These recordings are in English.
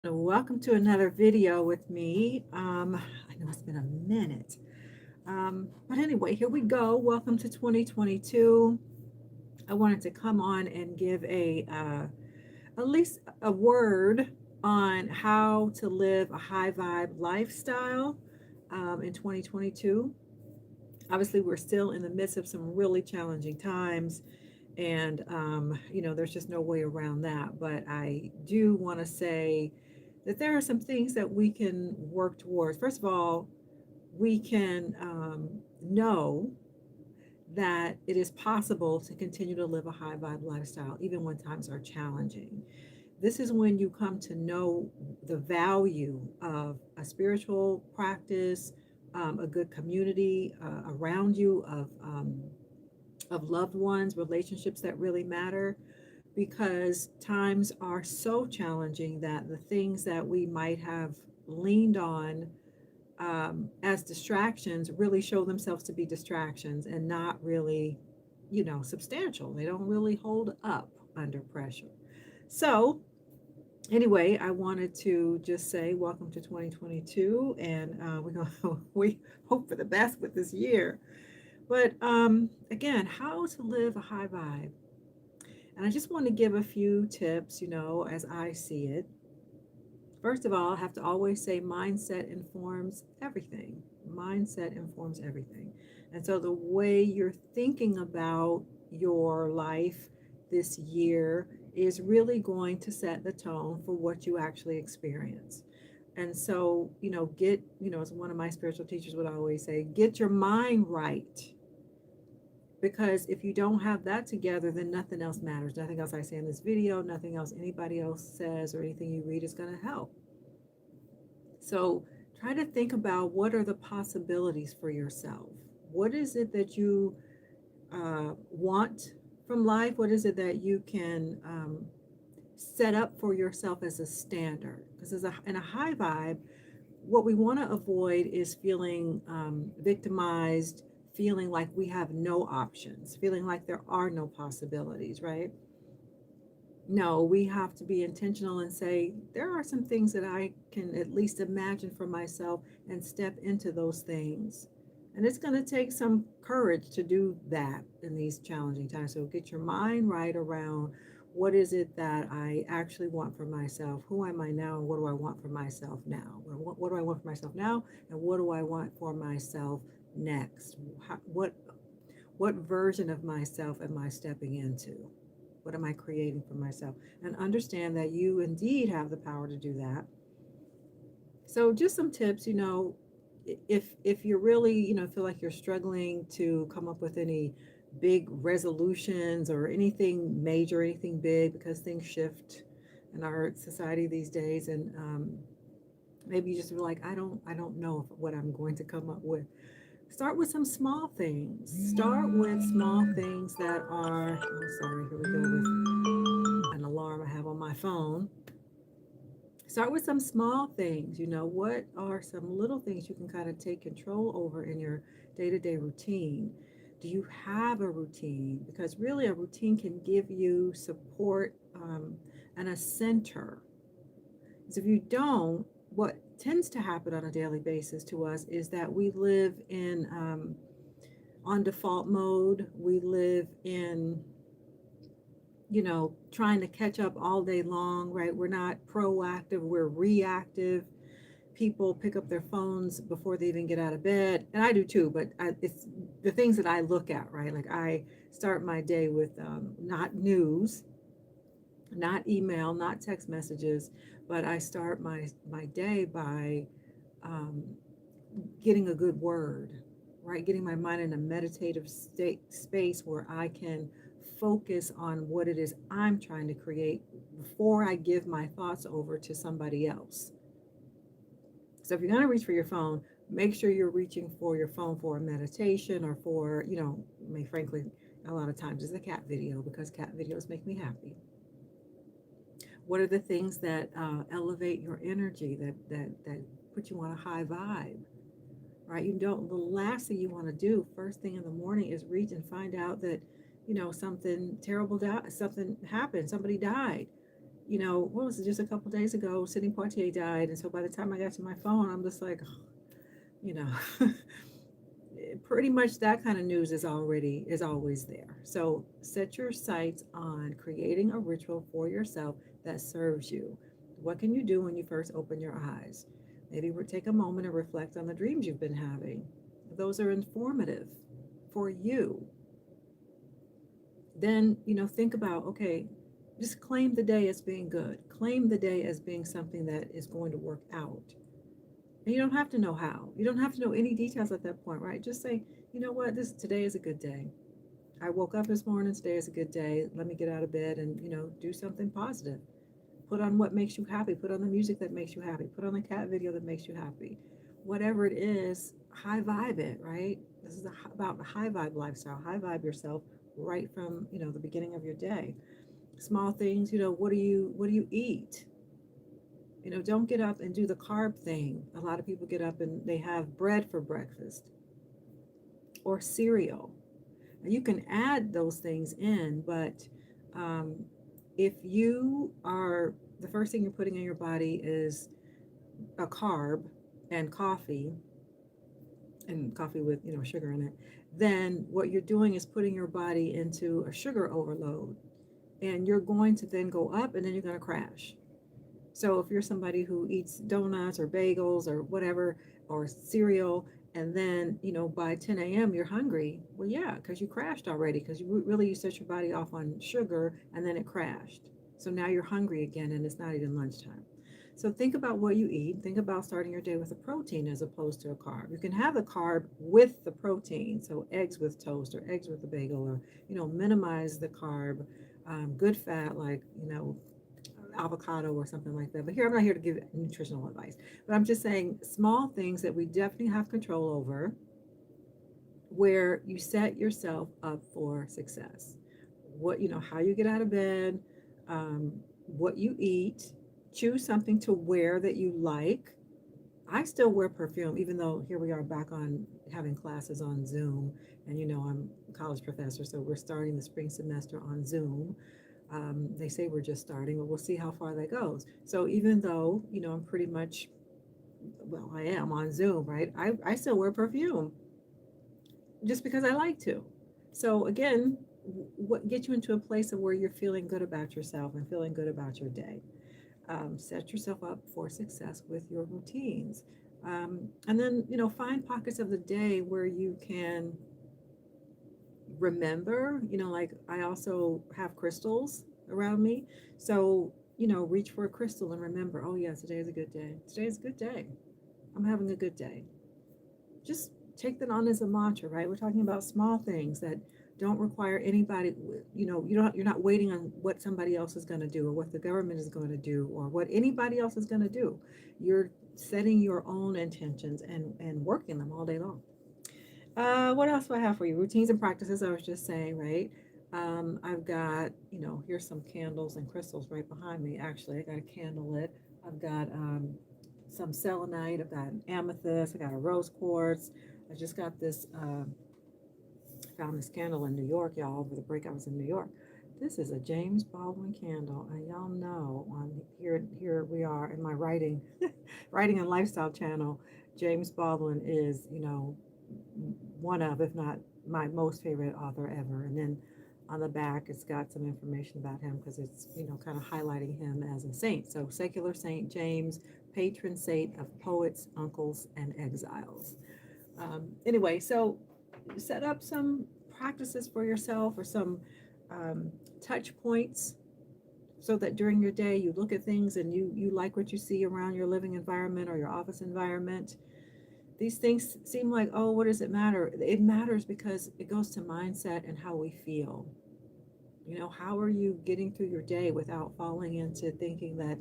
Welcome to another video with me. I know it's been a minute. But anyway, here we go. Welcome to 2022. I wanted to come on and give at least a word on how to live a high vibe lifestyle in 2022. Obviously, we're still in the midst of some really challenging times, and there's just no way around that. But I do want to say that there are some things that we can work towards. First of all, we can know that it is possible to continue to live a high vibe lifestyle even when times are challenging. This is when you come to know the value of a spiritual practice, a good community around you of loved ones, relationships that really matter, because times are so challenging that the things that we might have leaned on as distractions really show themselves to be distractions and not really, substantial. They don't really hold up under pressure. So, anyway, I wanted to just say welcome to 2022, and we hope for the best with this year. But again, how to live a high vibe. And I just want to give a few tips, as I see it. First of all, I have to always say mindset informs everything. Mindset informs everything. And so the way you're thinking about your life this year is really going to set the tone for what you actually experience. And so, as one of my spiritual teachers would always say, get your mind right, because if you don't have that together, then nothing else matters. Nothing else I say in this video, nothing else anybody else says, or anything you read is going to help. So try to think about, what are the possibilities for yourself? What is it that you want from life? What is it that you can set up for yourself as a standard? Because in a high vibe, what we want to avoid is feeling victimized, feeling like we have no options, feeling like there are no possibilities, right? No, we have to be intentional and say, there are some things that I can at least imagine for myself, and step into those things. And it's going to take some courage to do that in these challenging times. So get your mind right around, what is it that I actually want for myself? Who am I now? And what do I want for myself now? What do I want for myself now? And what do I want for myself next? What version of myself am I stepping into? What am I creating for myself? And understand that you indeed have the power to do that. So just some tips, if you're really, feel like you're struggling to come up with any big resolutions or anything major, anything big, because things shift in our society these days, and maybe you just feel like, I don't know what I'm going to come up with. Start with some small things. Start with small things that are, oh, sorry, here we go with an alarm I have on my phone. Start with some small things. What are some little things you can kind of take control over in your day-to-day routine? Do you have a routine? Because really, a routine can give you support and a center. So if you don't, what tends to happen on a daily basis to us is that we live in on default mode. We live in, trying to catch up all day long, right? We're not proactive, we're reactive. People pick up their phones before they even get out of bed. And I do too, but it's the things that I look at, right? Like, I start my day with not news, not email, not text messages, but I start my day by um, getting a good word, right? Getting my mind in a meditative space where I can focus on what it is I'm trying to create before I give my thoughts over to somebody else. So if you're going to reach for your phone, make sure you're reaching for your phone for a meditation, or for, I mean, frankly, a lot of times it's a cat video, because cat videos make me happy. What are the things that elevate your energy, that put you on a high vibe, right? The last thing you want to do first thing in the morning is reach and find out that, something terrible, something happened, somebody died. what was it, just a couple days ago, Sidney Poitier died. And so by the time I got to my phone, I'm just like, you know, pretty much that kind of news is always there. So set your sights on creating a ritual for yourself that serves you. What can you do when you first open your eyes? Maybe take a moment and reflect on the dreams you've been having. Those are informative for you. Then, think about, okay, just claim the day as being good. Claim the day as being something that is going to work out. And you don't have to know how. You don't have to know any details at that point, right? Just say, you know what, today is a good day. I woke up this morning, today is a good day. Let me get out of bed and, do something positive. Put on what makes you happy. Put on the music that makes you happy. Put on the cat video that makes you happy. Whatever it is, high vibe it, right? This is about the high vibe lifestyle. High vibe yourself right from, the beginning of your day. Small things, what do you eat? Don't get up and do the carb thing. A lot of people get up and they have bread for breakfast or cereal. Now, you can add those things in, but if you are, the first thing you're putting in your body is a carb and coffee with, sugar in it, then what you're doing is putting your body into a sugar overload. And you're going to then go up and then you're going to crash. So if you're somebody who eats donuts or bagels or whatever, or cereal, and then, by 10 a.m. you're hungry, well, yeah, because you crashed already, because you set your body off on sugar and then it crashed. So now you're hungry again and it's not even lunchtime. So think about what you eat. Think about starting your day with a protein as opposed to a carb. You can have the carb with the protein, so eggs with toast or eggs with a bagel, or, minimize the carb, good fat like, avocado or something like that. But here, I'm not here to give nutritional advice, but I'm just saying small things that we definitely have control over, where you set yourself up for success. How you get out of bed, what you eat, choose something to wear that you like. I still wear perfume, even though here we are back on having classes on Zoom. And, I'm a college professor, so we're starting the spring semester on Zoom. They say we're just starting, but we'll see how far that goes. So even though, I'm pretty much, well, I am on Zoom, right? I still wear perfume just because I like to. So again, what get you into a place of where you're feeling good about yourself and feeling good about your day. Set yourself up for success with your routines. And then, find pockets of the day where you can remember, like I also have crystals around me. So, reach for a crystal and remember, oh yeah, today is a good day. Today is a good day. I'm having a good day. Just take that on as a mantra, right? We're talking about small things that don't require anybody, you're not waiting on what somebody else is going to do or what the government is going to do or what anybody else is going to do. You're setting your own intentions and working them all day long. What else do I have for you? Routines and practices, I was just saying, right? I've got, here's some candles and crystals right behind me. Actually, I got a candle lit. I've got some selenite. I've got an amethyst. I got a rose quartz. I just got this, found this candle in New York, y'all. Over the break, I was in New York. This is a James Baldwin candle, and y'all know on here we are in my writing and lifestyle channel. James Baldwin is, one of, if not my most favorite author ever. And then on the back, it's got some information about him because it's, kind of highlighting him as a saint. So secular Saint James, patron saint of poets, uncles, and exiles. Anyway, so set up some practices for yourself or some touch points so that during your day you look at things and you like what you see around your living environment or your office environment. These things seem like, oh, what does it matter? It matters because it goes to mindset and how we feel. How are you getting through your day without falling into thinking that,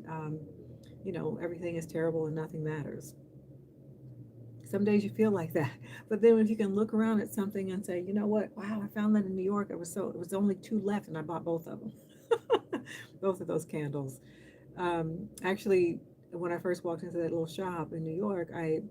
everything is terrible and nothing matters? Some days you feel like that, but then if you can look around at something and say, you know what, wow, I found that in New York. It was only 2 left, and I bought both of them, both of those candles. Actually, when I first walked into that little shop in New York, I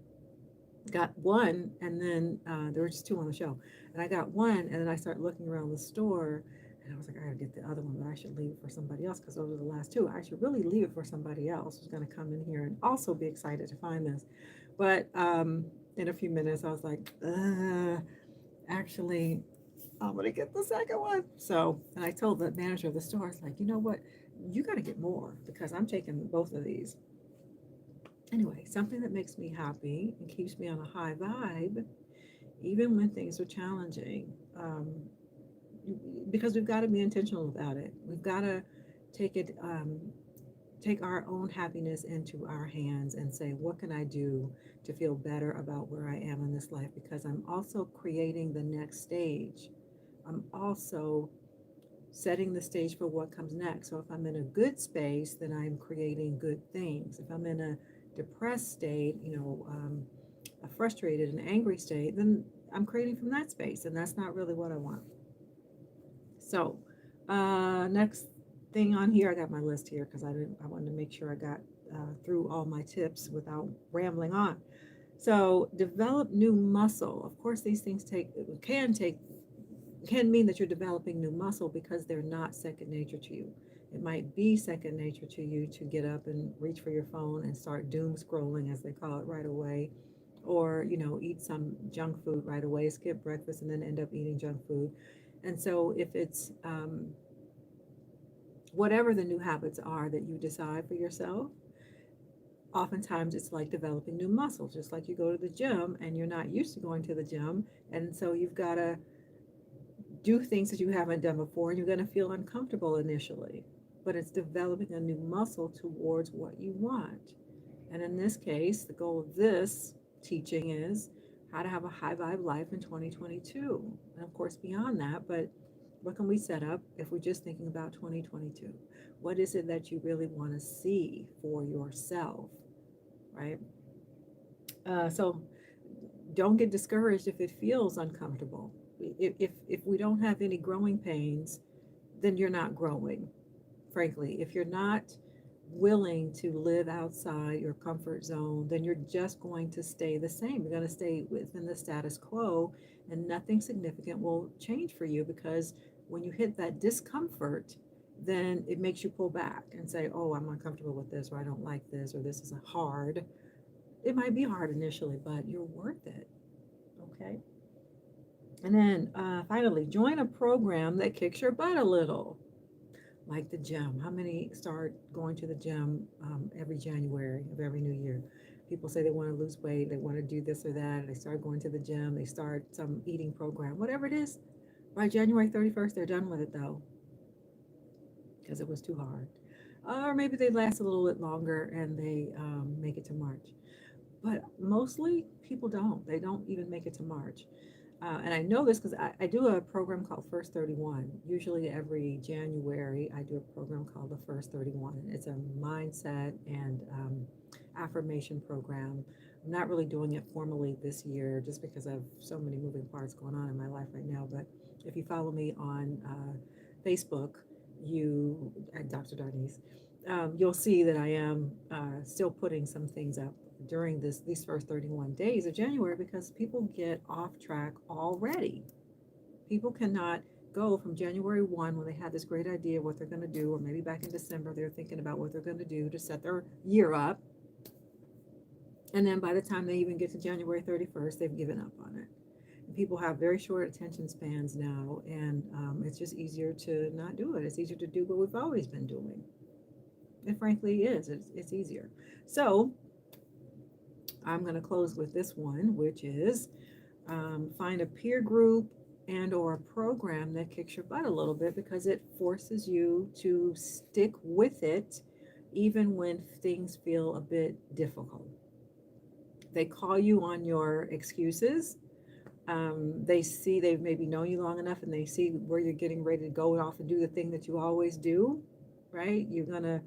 got one, and then there were just 2 on the shelf, and I got one, and then I started looking around the store, and And I was like, I gotta get the other one, but I should leave it for somebody else because those are the last two. I should really leave it for somebody else who's gonna come in here and also be excited to find this. But in a few minutes, I was like, actually, I'm gonna get the second one. So, and I told the manager of the store, I was like, you know what? You gotta get more because I'm taking both of these. Anyway, something that makes me happy and keeps me on a high vibe, even when things are challenging. Because we've got to be intentional about it. We've got to take it, take our own happiness into our hands and say, what can I do to feel better about where I am in this life? Because I'm also creating the next stage. I'm also setting the stage for what comes next. So if I'm in a good space, then I'm creating good things. If I'm in a depressed state, a frustrated and angry state, then I'm creating from that space, and that's not really what I want. So, next thing on here, I got my list here because I wanted to make sure I got through all my tips without rambling on. So, develop new muscle. Of course, these things can mean that you're developing new muscle because they're not second nature to you. It might be second nature to you to get up and reach for your phone and start doom scrolling, as they call it, right away, or eat some junk food right away, skip breakfast, and then end up eating junk food. And so, if it's whatever the new habits are that you decide for yourself, oftentimes it's like developing new muscles, just like you go to the gym and you're not used to going to the gym, and so you've got to do things that you haven't done before, and you're going to feel uncomfortable initially, but it's developing a new muscle towards what you want. And in this case, the goal of this teaching is how to have a high vibe life in 2022. And of course, beyond that, but what can we set up if we're just thinking about 2022? What is it that you really want to see for yourself, right? So don't get discouraged if it feels uncomfortable. If we don't have any growing pains, then you're not growing. Frankly, if you're not willing to live outside your comfort zone, then you're just going to stay the same. You're going to stay within the status quo, and nothing significant will change for you because when you hit that discomfort, then it makes you pull back and say, oh, I'm uncomfortable with this, or I don't like this, or this is hard. It might be hard initially, but you're worth it. Okay. And then finally, join a program that kicks your butt a little, like the gym. How many start going to the gym every January of every new year? People say they want to lose weight, they want to do this or that, they start going to the gym, they start some eating program, whatever it is. By January 31st, they're done with it though, because it was too hard. Or maybe they last a little bit longer and they make it to March. But mostly people don't. They don't even make it to March. And I know this because I do a program called First 31. Usually every January, I do a program called the First 31. It's a mindset and affirmation program. I'm not really doing it formally this year just because I have so many moving parts going on in my life right now. But if you follow me on Facebook, you at DrDarnise's, you'll see that I am still putting some things up during these first 31 days of January because people get off track already. People cannot go from January 1 when they had this great idea of what they're going to do, or maybe back in December they're thinking about what they're going to do to set their year up. And then by the time they even get to January 31st, they've given up on it. And people have very short attention spans now, and it's just easier to not do it. It's easier to do what we've always been doing. It frankly is. It's easier. So I'm going to close with this one, which is find a peer group and or a program that kicks your butt a little bit because it forces you to stick with it even when things feel a bit difficult. They call you on your excuses. They see they've maybe known you long enough and they see where you're getting ready to go off and do the thing that you always do, right? You're going to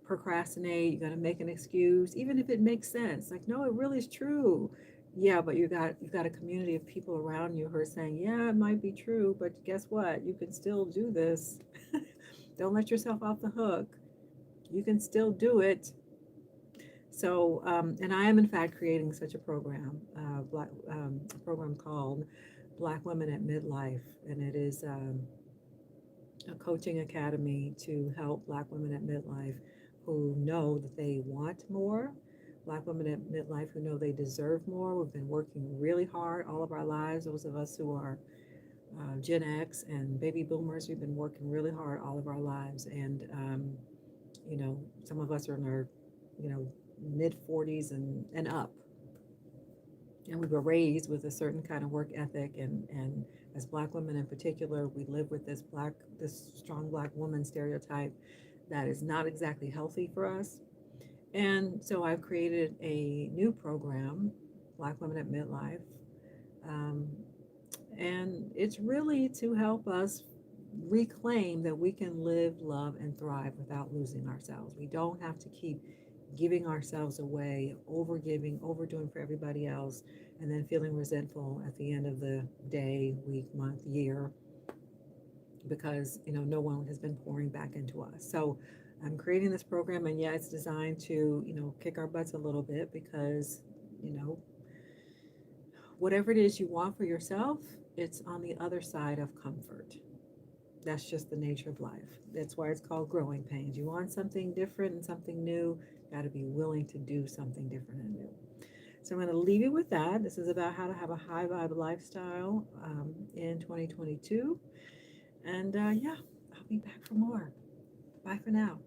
procrastinate, you're going to make an excuse, even if it makes sense. Like, no, it really is true. Yeah, but you've got a community of people around you who are saying, yeah, it might be true, but guess what? You can still do this. Don't let yourself off the hook. You can still do it. So, and I am in fact creating such a program, a program called Black Women at Midlife, and it is a coaching academy to help Black women at midlife who know that they want more, Black women at midlife who know they deserve more. We've been working really hard all of our lives. Those of us who are Gen X and baby boomers, we've been working really hard all of our lives. And, some of us are in our, mid 40s and up. And we were raised with a certain kind of work ethic. And as Black women in particular, we live with this strong Black woman stereotype that is not exactly healthy for us. And so I've created a new program, Black Women at Midlife. Um, and it's really to help us reclaim that we can live, love, and thrive without losing ourselves. We don't have to keep giving ourselves away, over giving, overdoing for everybody else, and then feeling resentful at the end of the day, week, month, year, because no one has been pouring back into us. So I'm creating this program, and yeah, it's designed to kick our butts a little bit because you know whatever it is you want for yourself, it's on the other side of comfort. That's just the nature of life. That's why it's called growing pains. You want something different and something new, you got to be willing to do something different and new. So I'm going to leave you with that. This is about how to have a high vibe lifestyle in 2022. And yeah, I'll be back for more. Bye for now.